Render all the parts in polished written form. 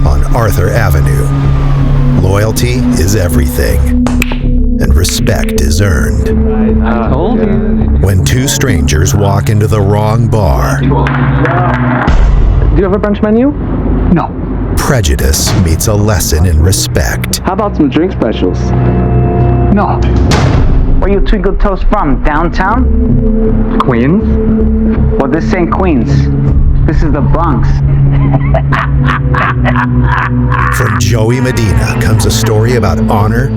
on Arthur Avenue. Loyalty is everything, and respect is earned. I told you. When two strangers walk into the wrong bar, Do you have a brunch menu? No. prejudice meets a lesson in respect. How about some drink specials? No. Where you Twinkle Toast from? Downtown? Queens? Well, this ain't Queens. This is the Bronx. From Joey Medina comes a story about honor,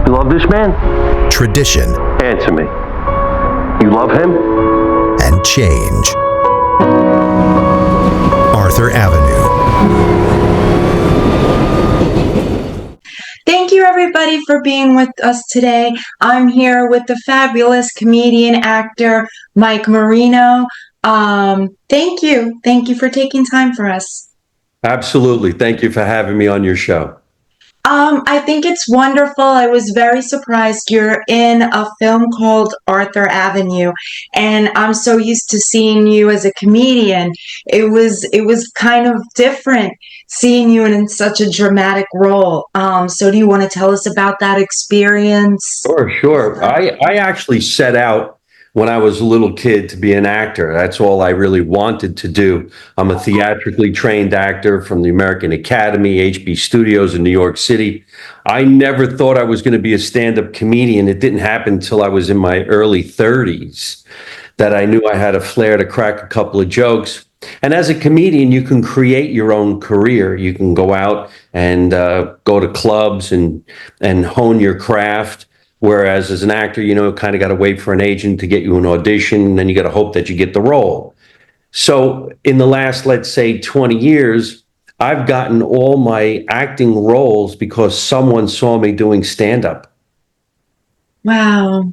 You love this man? tradition, Answer me. You love him? and change. Arthur Avenue. Thank you, everybody, for being with us today. I'm here with the fabulous comedian actor, Mike Marino. Thank you. Thank you for taking time for us. Absolutely. Thank you for having me on your show. I think it's wonderful. I was very surprised. You're in a film called Arthur Avenue, and I'm so used to seeing you as a comedian. It was kind of different seeing you in such a dramatic role. So do you want to tell us about that experience? Sure. I actually set out when I was a little kid to be an actor. That's all I really wanted to do. I'm a theatrically trained actor from the American Academy, HB Studios in New York City. I never thought I was going to be a stand-up comedian. It didn't happen until I was in my early 30s that I knew I had a flair to crack a couple of jokes. And as a comedian, you can create your own career. You can go out and go to clubs and hone your craft. Whereas as an actor, kind of got to wait for an agent to get you an audition, and then you got to hope that you get the role. So in the last, let's say, 20 years, I've gotten all my acting roles because someone saw me doing stand-up. Wow.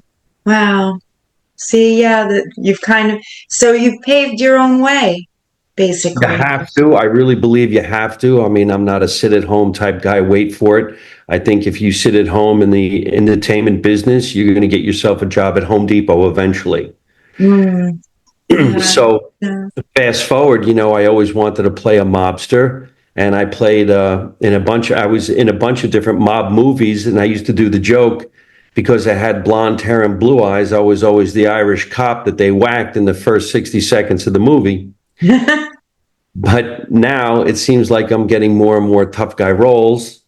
See, yeah, you've paved your own way, basically. You have to. I really believe you have to. I mean, I'm not a sit-at-home type guy, wait for it. I think if you sit at home in the entertainment business, you're going to get yourself a job at Home Depot eventually. So fast forward, I always wanted to play a mobster, and I played I was in a bunch of different mob movies, and I used to do the joke because I had blonde hair and blue eyes. I was always the Irish cop that they whacked in the first 60 seconds of the movie. But now it seems like I'm getting more and more tough guy roles.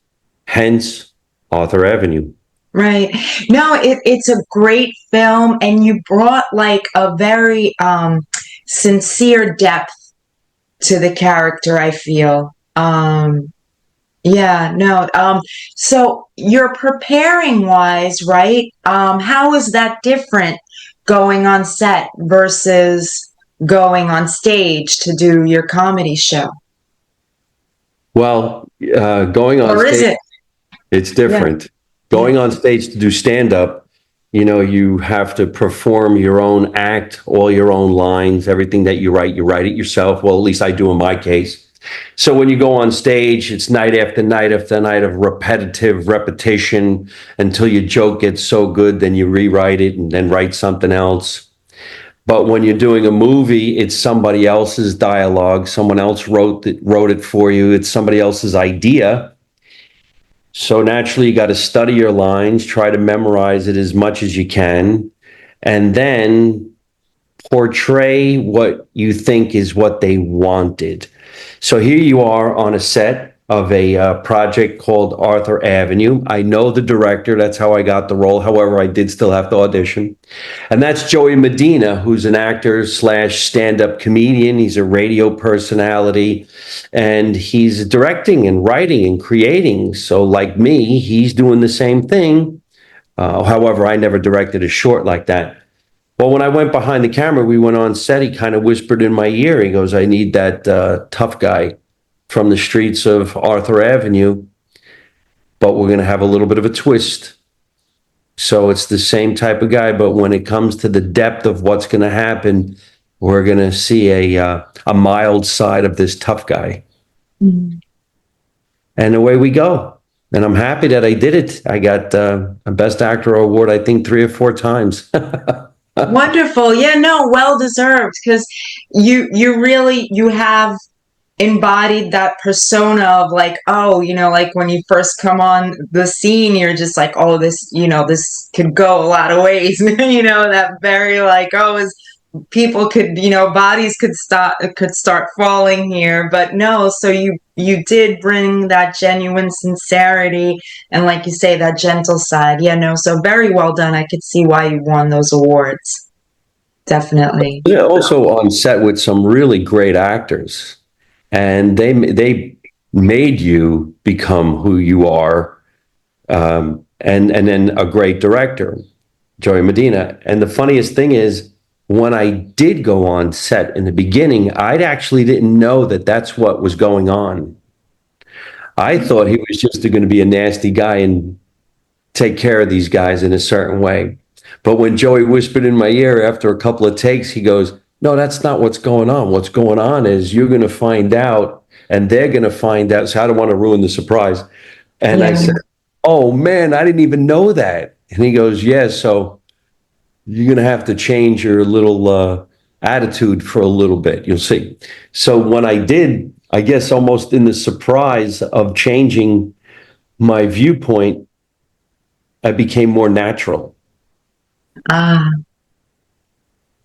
Hence, Arthur Avenue. Right. No, it's a great film, and you brought like a very sincere depth to the character, I feel. So you're preparing wise, right? How is that different going on set versus going on stage to do your comedy show? Well, going on or stage, is it? it's different. Yeah. Going on stage to do stand-up, you have to perform your own act, all your own lines, everything that you write it yourself. Well, at least I do in my case. So when you go on stage, it's night after night after night of repetition until your joke gets so good, then you rewrite it and then write something else. But when you're doing a movie, it's somebody else's dialogue. Someone else wrote it for you. It's somebody else's idea. So naturally, you got to study your lines, try to memorize it as much as you can, and then portray what you think is what they wanted. So here you are on a set of a project called Arthur Avenue. I know the director. That's how I got the role. However, I did still have to audition. And that's Joey Medina, who's an actor / stand-up comedian. He's a radio personality, and he's directing and writing and creating. So like me, he's doing the same thing. However, I never directed a short like that. Well, when I went behind the camera, we went on set, he kind of whispered in my ear. He goes, I need that tough guy from the streets of Arthur Avenue, but we're going to have a little bit of a twist. So it's the same type of guy, but when it comes to the depth of what's going to happen, we're going to see a mild side of this tough guy. Mm-hmm. And away we go. And I'm happy that I did it. I got a Best Actor award, I think 3 or 4 times. Wonderful. Yeah, no, well deserved, because you have embodied that persona of like, oh, like when you first come on the scene, you're just like, oh, this could go a lot of ways. That very like, oh, is people could, bodies could start falling here. But no, so you did bring that genuine sincerity and, like you say, that gentle side. Yeah, no, so very well done. I could see why you won those awards. Definitely. Yeah, also on set with some really great actors, and they made you become who you are, and then a great director, Joey Medina. And the funniest thing is, when I did go on set in the beginning, I actually didn't know that that's what was going on. I thought he was just going to be a nasty guy and take care of these guys in a certain way. But when Joey whispered in my ear after a couple of takes, he goes, no, that's not what's going on. What's going on is you're going to find out and they're going to find out. So I don't want to ruin the surprise. And I said, oh man, I didn't even know that. And he goes, yeah, so you're going to have to change your little attitude for a little bit. You'll see. So when I did, I guess almost in the surprise of changing my viewpoint, I became more natural.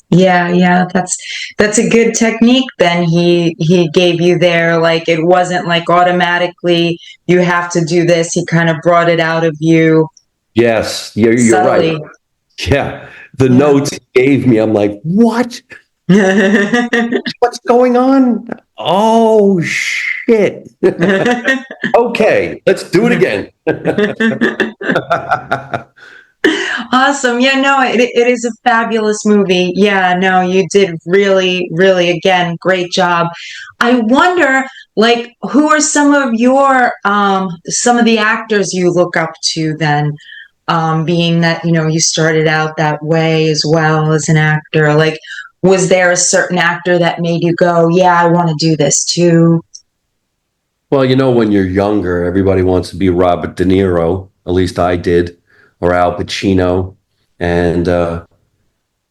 Yeah, that's a good technique then he gave you there. Like, it wasn't like automatically you have to do this. He kind of brought it out of you. Yes, you're right. Yeah, the notes he gave me, I'm like, what? What's going on? Oh, shit. Okay, let's do it again. Awesome. Yeah, no, it is a fabulous movie. Yeah, no, you did really, really, again, great job. I wonder, like, who are some of the actors you look up to then, being that, you started out that way as well as an actor? Like, was there a certain actor that made you go, yeah, I want to do this too? Well, when you're younger, everybody wants to be Robert De Niro. At least I did. Or Al Pacino, and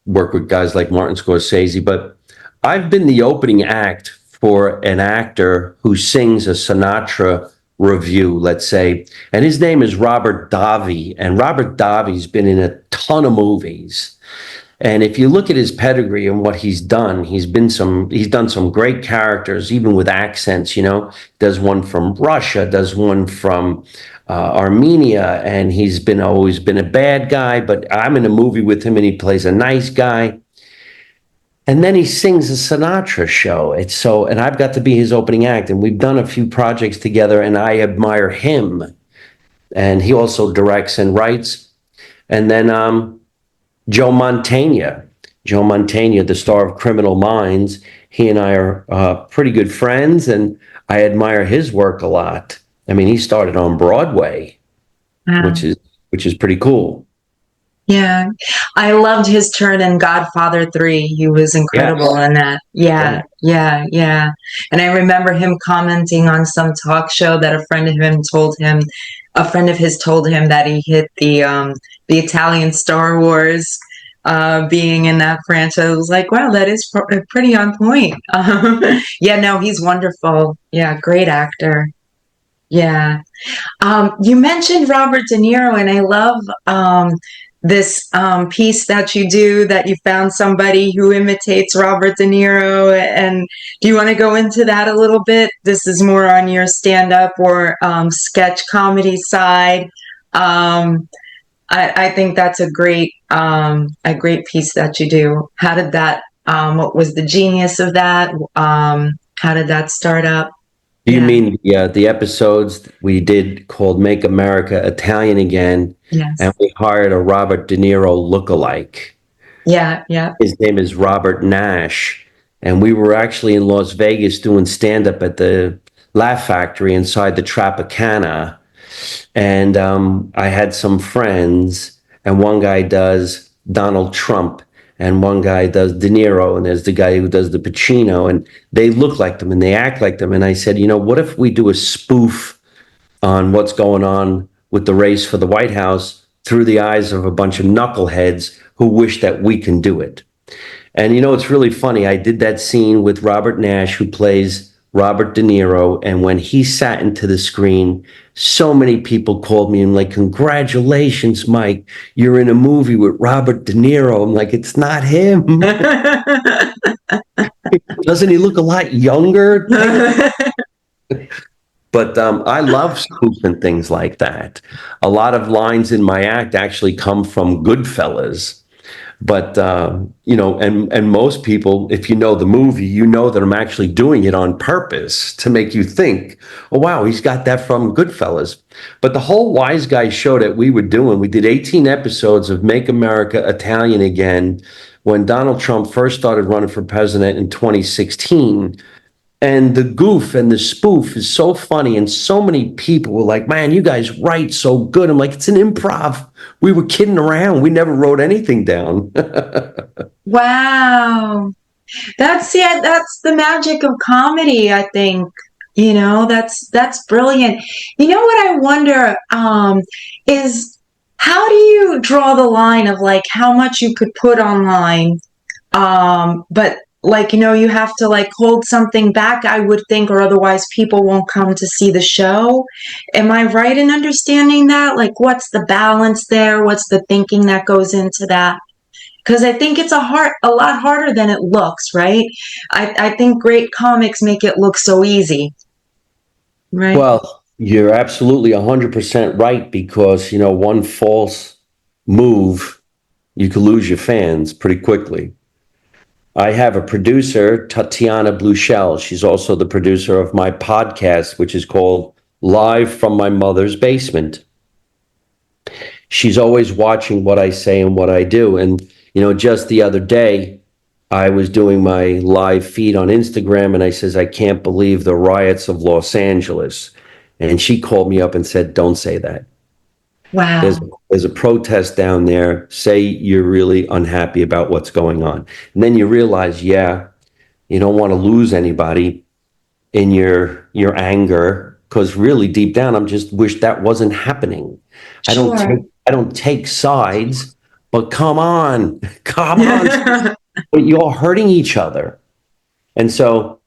work with guys like Martin Scorsese. But I've been the opening act for an actor who sings a Sinatra review, let's say, and his name is Robert Davi. And Robert Davi's been in a ton of movies. And if you look at his pedigree and what he's done, he's done some great characters, even with accents. Does one from Russia, does one from Armenia, and he's always been a bad guy. But I'm in a movie with him, and he plays a nice guy. And then he sings a Sinatra show. And I've got to be his opening act, and we've done a few projects together, and I admire him. And he also directs and writes. And then Joe Mantegna, the star of Criminal Minds. He and I are pretty good friends, and I admire his work a lot. I mean, he started on Broadway, which is pretty cool. Yeah, I loved his turn in Godfather 3. He was incredible in that. Yeah. And I remember him commenting on some talk show that a friend of his told him that he hit the Italian Star Wars, being in that franchise. I was like, wow, that is pretty on point. Yeah, no, he's wonderful. Yeah, great actor. Yeah. You mentioned Robert De Niro, and I love this piece that you do, that you found somebody who imitates Robert De Niro. And do you want to go into that a little bit? This is more on your stand-up or sketch comedy side. I think that's a great piece that you do. How did that, what was the genius of that? How did that start up? Do you mean the episodes we did called Make America Italian Again? Yes. And we hired a Robert De Niro lookalike. Yeah. His name is Robert Nash. And we were actually in Las Vegas doing stand-up at the Laugh Factory inside the Tropicana. And I had some friends, and one guy does Donald Trump, and one guy does De Niro, and there's the guy who does the Pacino, and they look like them and they act like them. And I said, what if we do a spoof on what's going on with the race for the White House through the eyes of a bunch of knuckleheads who wish that we can do it? And it's really funny. I did that scene with Robert Nash, who plays Robert De Niro. And when he sat into the screen, so many people called me and like, congratulations, Mike, you're in a movie with Robert De Niro. I'm like, it's not him. Doesn't he look a lot younger? But I love spoofing things like that. A lot of lines in my act actually come from Goodfellas. But, and most people, if you know the movie, you know that I'm actually doing it on purpose to make you think, oh, wow, he's got that from Goodfellas. But the whole Wise Guy show that we were doing, we did 18 episodes of Make America Italian Again when Donald Trump first started running for president in 2016. And the goof and the spoof is so funny. And so many people were like, man, you guys write so good. I'm like, it's an improv. We were kidding around. We never wrote anything down. Wow. That's the magic of comedy, I think. That's brilliant. You know what I wonder is how do you draw the line of like how much you could put online, but like, you have to like hold something back, I would think, or otherwise people won't come to see the show. Am I right in understanding that? Like, what's the balance there? What's the thinking that goes into that? Because I think it's a lot harder than it looks, right? I think great comics make it look so easy, right? Well, you're absolutely 100% right, because, one false move, you could lose your fans pretty quickly. I have a producer, Tatiana Bluchel. She's also the producer of my podcast, which is called Live from My Mother's Basement. She's always watching what I say and what I do. And, just the other day, I was doing my live feed on Instagram and I says, I can't believe the riots of Los Angeles. And she called me up and said, don't say that. Wow. There's a protest down there. Say you're really unhappy about what's going on. And then you realize, you don't want to lose anybody in your anger, because really deep down, I'm just wish that wasn't happening. Sure. I don't take sides, but come on. But you're all hurting each other. And so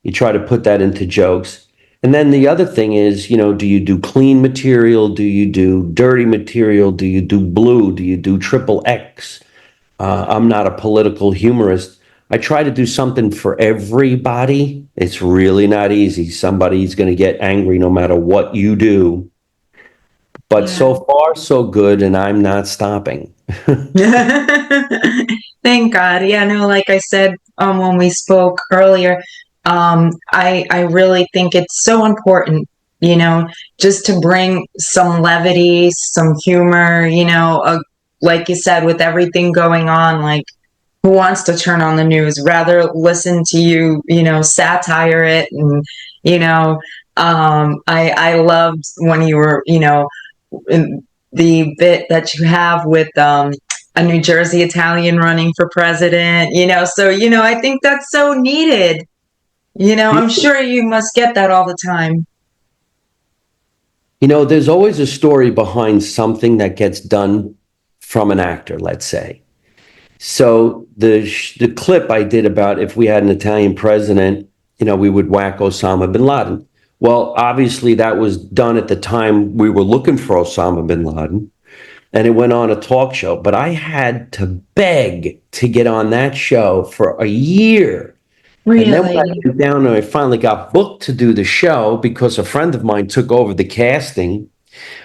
you try to put that into jokes. And then the other thing is, do you do clean material? Do you do dirty material? Do you do blue? Do you do XXX? I'm not a political humorist. I try to do something for everybody. It's really not easy. Somebody's going to get angry no matter what you do. But so far, so good, and I'm not stopping. Thank God. Yeah, no, like I said when we spoke earlier, I really think it's so important, just to bring some levity, some humor, like you said, with everything going on, like who wants to turn on the news? Rather listen to you, satire it. And, I loved when you were, in the bit that you have with a New Jersey Italian running for president, so, I think that's so needed. I'm sure you must get that all the time. There's always a story behind something that gets done from an actor, let's say. So the clip I did about if we had an Italian president, we would whack Osama bin Laden. Well, obviously that was done at the time we were looking for Osama bin Laden, and it went on a talk show. But I had to beg to get on that show for a year. Really? And then when I went down and I finally got booked to do the show because a friend of mine took over the casting,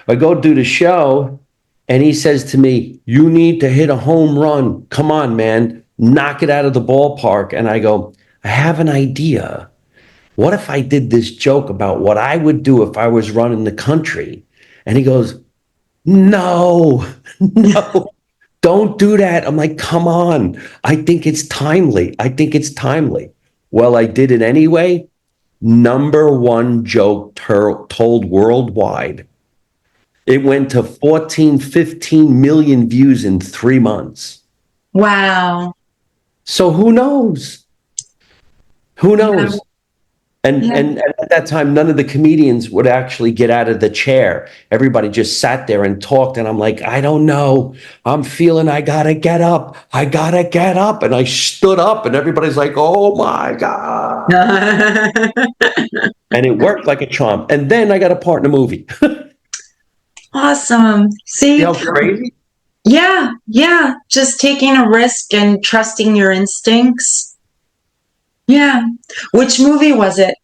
I go do the show and he says to me, you need to hit a home run. Come on, man, knock it out of the ballpark. And I go, I have an idea. What if I did this joke about what I would do if I was running the country? And he goes, no, don't do that. I'm like, come on. I think it's timely. Well, I did it anyway. #1 joke told worldwide. It went to 14, 15 million views in 3 months. Wow. So who knows? Yeah. And at that time, none of the comedians would actually get out of the chair. Everybody just sat there and talked. And I'm like, I don't know. I'm feeling I gotta get up. And I stood up and everybody's like, oh my God. And it worked like a charm. And then I got a part in a movie. Awesome. See, See how crazy? yeah, yeah, just taking a risk and trusting your instincts. Yeah. Which movie was it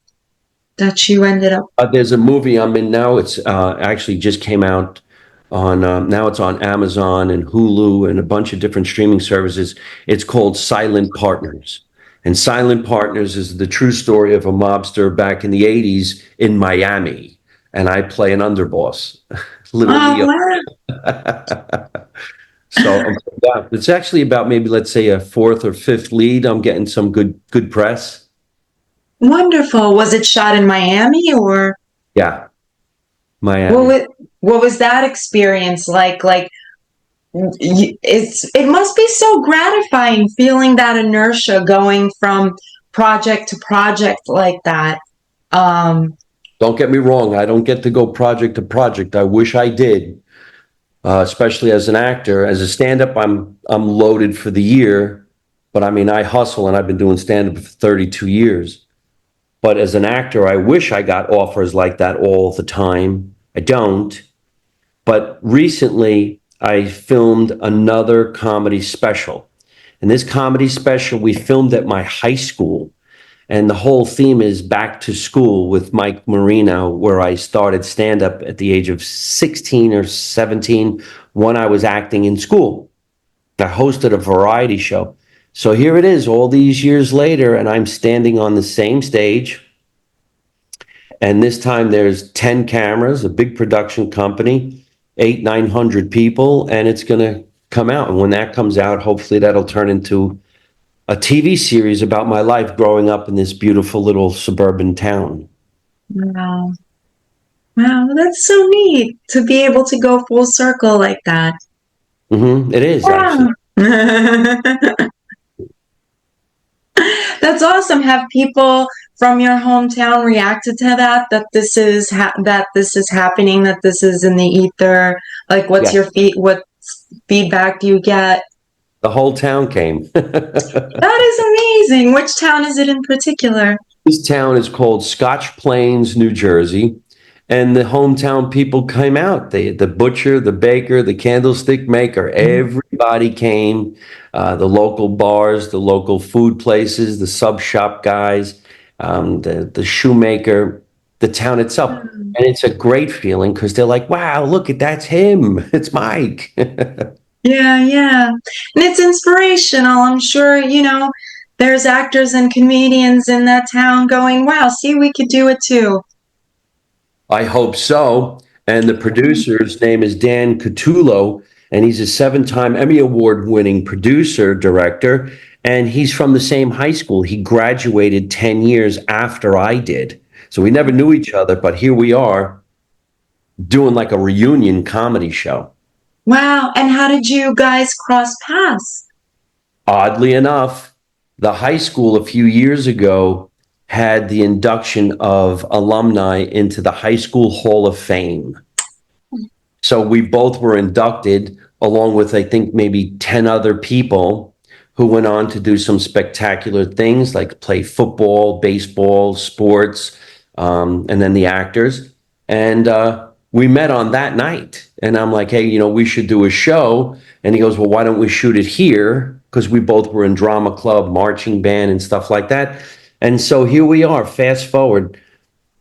that you ended up? There's a movie I'm in now. It's actually just came out on, now it's on Amazon and Hulu and a bunch of different streaming services. It's called Silent Partners. And Silent Partners is the true story of a mobster back in the 80s in Miami. And I play an underboss. Literally. Oh, wow. So yeah, it's actually about maybe, let's say, a fourth or fifth lead. I'm getting some good press. Wonderful. Was it shot in Miami or Yeah, Miami. what was that experience like? Like it must be so gratifying feeling that inertia going from project to project like that. Don't get me wrong. I don't get to go project to project. I wish I did. Especially as an actor. As a stand-up, I'm loaded for the year, but I mean, I hustle and I've been doing stand-up for 32 years. But as an actor, I wish I got offers like that all the time. I don't. But recently, I filmed another comedy special. And this comedy special, we filmed at my high school. And the whole theme is back to school with Mike Marino, where I started stand-up at the age of 16 or 17 when I was acting in school. I hosted a variety show. So here it is all these years later, and I'm standing on the same stage. And this time there's 10 cameras, a big production company, 900 people, and it's going to come out. And when that comes out, hopefully that'll turn into a TV series about my life growing up in this beautiful little suburban town. Wow. Wow, that's so neat to be able to go full circle like that. It is, Yeah. actually. That's awesome. Have people from your hometown reacted to that? That this is that this is happening. That this is in the ether. Like, what's Yeah. what feedback do you get? The whole town came. That is amazing. Which town is it in particular? This town is called Scotch Plains, New Jersey. And the hometown people came out. The butcher, the baker, the candlestick maker, everybody came. The local bars, the local food places, the sub shop guys, the shoemaker, the town itself. And it's a great feeling because they're like, wow, look, that's him. It's Mike. Yeah, yeah. And it's inspirational. I'm sure, there's actors and comedians in that town going, wow, see, we could do it too. I hope so. And the producer's name is Dan Catullo, and he's a 7-time Emmy Award winning producer, director, and he's from the same high school. He graduated 10 years after I did. So we never knew each other, but here we are doing like a reunion comedy show. Wow. And how did you guys cross paths? Oddly enough, the high school a few years ago had the induction of alumni into the High School Hall of Fame. So we both were inducted along with, I think, maybe 10 other people who went on to do some spectacular things like play football, baseball, sports, and then the actors. And we met on that night. And I'm like, hey, we should do a show. And he goes, well, why don't we shoot it here? Because we both were in drama club, marching band, and stuff like that. And so here we are, fast forward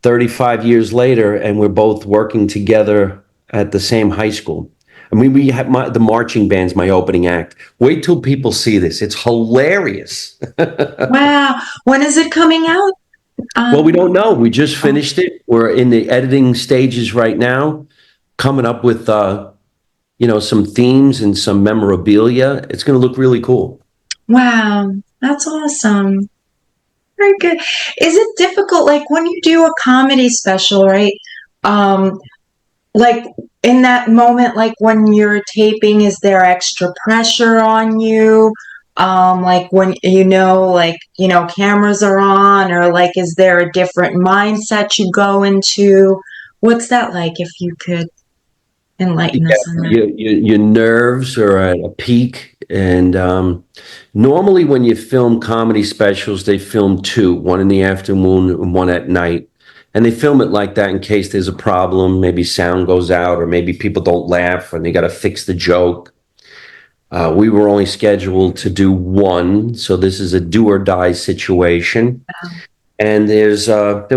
35 years later, and we're both working together at the same high school. I mean, we have the marching band's my opening act. Wait till people see this. It's hilarious. Wow. When is it coming out? Well, we don't know. We just finished it. We're in the editing stages right now, coming up with, some themes and some memorabilia. It's going to look really cool. Wow. That's awesome. Very good. Is it difficult, like when you do a comedy special, right? Like in that moment, like when you're taping, is there extra pressure on you? Like when cameras are on, or like is there a different mindset you go into? What's that like, if you could enlighten us on that? Your nerves are at a peak And normally when you film comedy specials, they film two, one in the afternoon and one at night. And they film it like that in case there's a problem, maybe sound goes out, or maybe people don't laugh and they got to fix the joke. We were only scheduled to do one, so this is a do or die situation. And there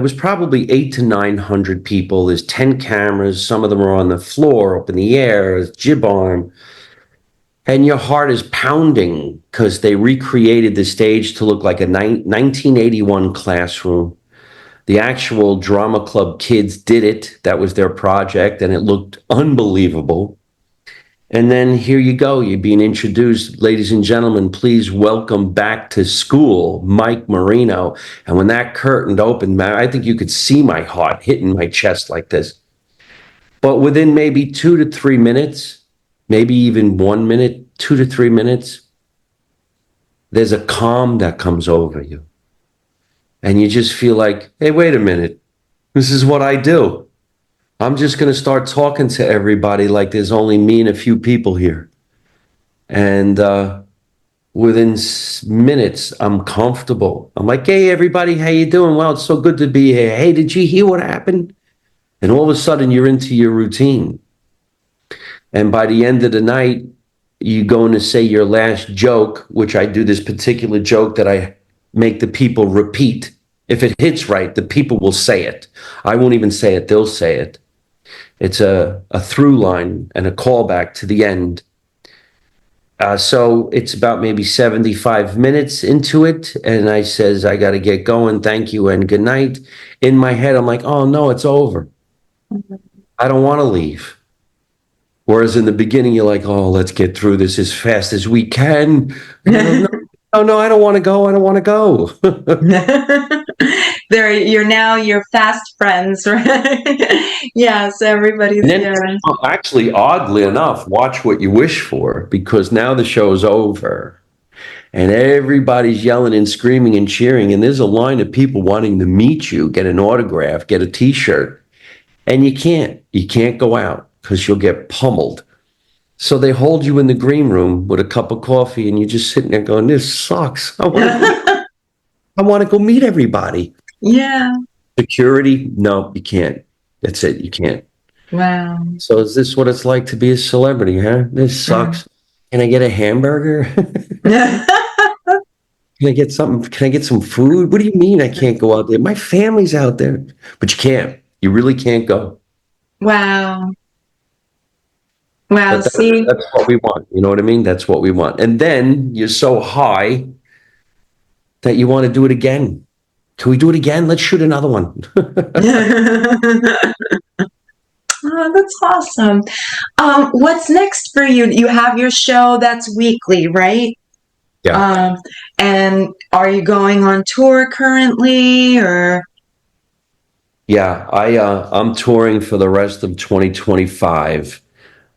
was probably 800 to 900 people. There's 10 cameras. Some of them are on the floor, up in the air, jib arm. And your heart is pounding because they recreated the stage to look like a 1981 classroom. The actual drama club kids did it. That was their project, and it looked unbelievable. And then here you go. You're being introduced. Ladies and gentlemen, please welcome back to school, Mike Marino. And when that curtain opened, man, I think you could see my heart hitting my chest like this. But within maybe 2 to 3 minutes, maybe even 1 minute, 2 to 3 minutes, there's a calm that comes over you. And you just feel like, hey, wait a minute. This is what I do. I'm just going to start talking to everybody like there's only me and a few people here. And within minutes, I'm comfortable. I'm like, hey, everybody, how you doing? Well, it's so good to be here. Hey, did you hear what happened? And all of a sudden, you're into your routine. And by the end of the night, you're going to say your last joke, which I do this particular joke that I make the people repeat. If it hits right, the people will say it. I won't even say it. They'll say it. It's a through line and a callback to the end. So it's about maybe 75 minutes into it. And I says, I got to get going. Thank you and good night. In my head, I'm like, oh, no, it's over. I don't want to leave. Whereas in the beginning, you're like, oh, let's get through this as fast as we can. No, I don't want to go. I don't want to go. You're now your fast friends, right? Yes, everybody's there. Actually, oddly enough, watch what you wish for, because now the show's over and everybody's yelling and screaming and cheering. And there's a line of people wanting to meet you, get an autograph, get a T-shirt. And you can't go out because you'll get pummeled. So they hold you in the green room with a cup of coffee and you're just sitting there going, this sucks. I want to go meet everybody. Yeah. Security? No, you can't. That's it. You can't. Wow. So is this what it's like to be a celebrity, huh? This sucks. Can I get a hamburger? Can I get something? Can I get some food? What do you mean I can't go out there? My family's out there. But you can't. You really can't go. Wow. Wow. That's See? what we want. You know what I mean? That's what we want. And then you're so high that you want to do it again. Can we do it again? Let's shoot another one. Oh, that's awesome. What's next for you? You have your show that's weekly, right? Yeah. And are you going on tour currently, or? Yeah, I'm touring for the rest of 2025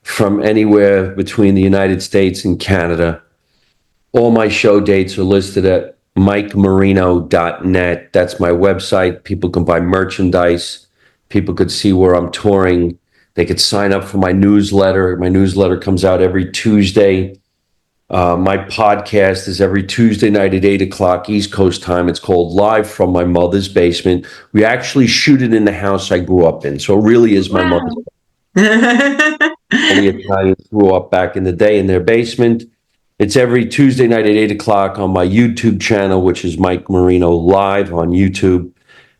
from anywhere between the United States and Canada. All my show dates are listed at mikemarino.net. That's my website. People can buy merchandise. People could see where I'm touring. They could sign up for my newsletter. My newsletter comes out every Tuesday. My podcast is every Tuesday night at 8 o'clock East Coast time. It's called Live from My Mother's Basement. We actually shoot it in the house I grew up in. So it really is my mother's basement. The Italians grew up back in the day in their basement. It's every Tuesday night at 8 o'clock on my YouTube channel, which is Mike Marino Live on YouTube.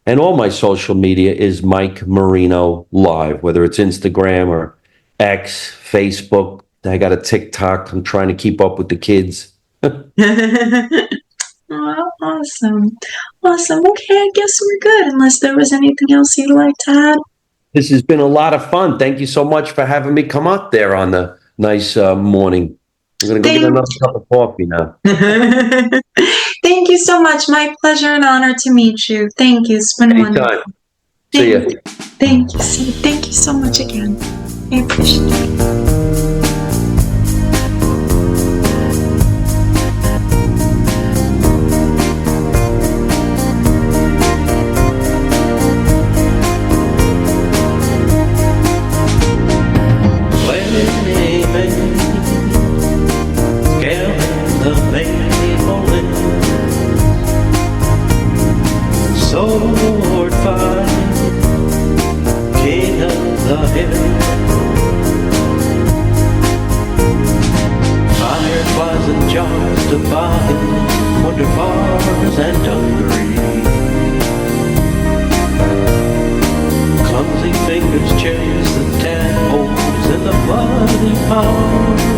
And all my social media is Mike Marino Live, whether it's Instagram or X, Facebook. I got a TikTok. I'm trying to keep up with the kids. Oh, awesome. Awesome. Okay, I guess we're good, unless there was anything else you'd like to add. This has been a lot of fun. Thank you so much for having me come up there on the nice morning. I'm going to go get another cup of coffee now. Thank you so much. My pleasure and honor to meet you. Thank you. It's been wonderful. See ya. Thank you. Thank you so much again. I appreciate it. Yeah. Lord fine, King of the hill. Fireflies and jars to buy wonder bars and dungarees. Clumsy fingers chase the tadpoles in the muddy pond.